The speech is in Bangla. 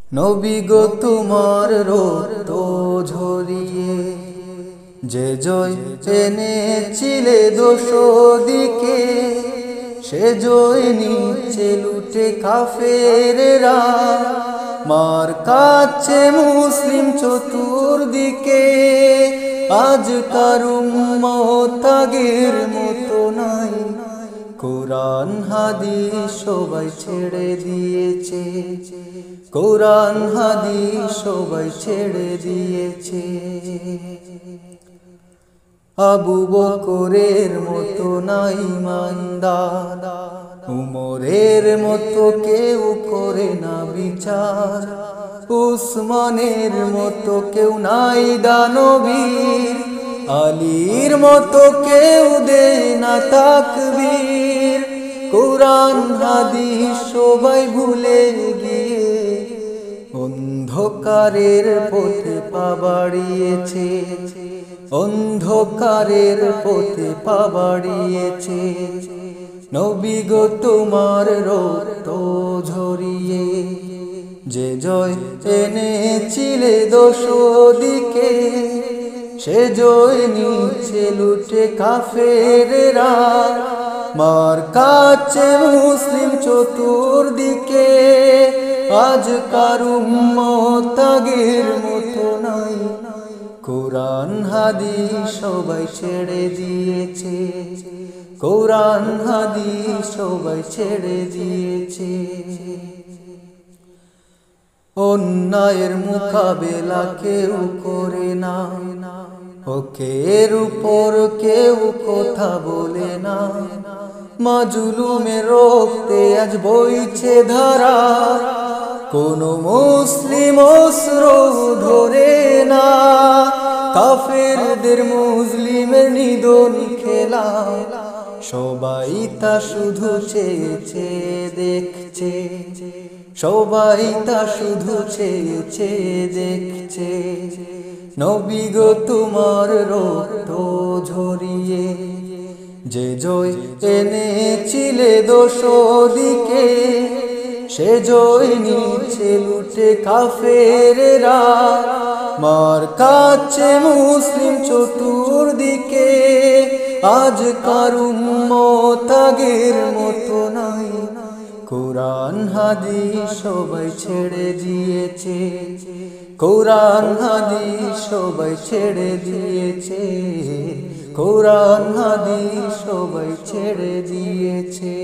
নবী গো তোমার রক্ত ঝরিয়ে যে জয় এনেছিলে দোষদিকে, সে জয় নিচে লুটে কাফেররা, মার কাছে মুসলিম চতুর্দিকে। আজ কার উম্মত আগের মতো নাই, কোরআন হাদিস সবাই ছেড়ে দিয়েছে, কোরআন হাদিস সবাই ছেড়ে দিয়েছে। আবু বকরের মতো নাই ইমানদার, উমরের মতো কেউ করে না বিচার, উসমানের মতো কেউ নাই দানবীর, আলীর মতো কেউ দেয় না তাকবীর। কোরআন হাদিস সবাই ভুলে গিয়ে অন্ধকারের পথে পা বাড়িয়েছে, অন্ধকারের পথে পা বাড়িয়েছে। নবী গো তোমার রক্ত ঝরিয়ে যে জয় এনেছিলে দোষদিকে, সে জয় নিচে লুটে কাফেররা, মার কাছে মুসলিম চতুর্দিকে। আজ কার উম্মত আগের মতো নাই, কোরআন হাদিস সবাই ছেড়ে দিয়েছে, কোরআন হাদিস সবাই ছেড়ে দিয়েছে। অন্যায়ের মোকাবেলা কেউ করে না, হকের উপর কেউ কথা বলে না, মাজলুমের রক্তে আজ বইছে ধারা, কোন মুসলিম অস্ত্র ধরে না। কাফেরদের মুসলিমের নিধন খেলা, সবাই তা শুধু চেয়েছে দেখছে, সবাই তা শুধু চেয়েছে দেখছে। নবী গো তোমার রক্ত ঝরিয়ে যে জয় এনেছিলে দোষদিকে, সে জয় নিচে লুটে কাফেররা, মার কাছে মুসলিম চতুর্দিকে। আজ কার উম্মত আগের মতো নাই, কোরআন হাদিস সবাই ছেড়ে দিয়েছে, কোরআন হাদিস সবাই ছেড়ে দিয়েছে, কোরআন হাদিস সবাই ছেড়ে দিয়েছে।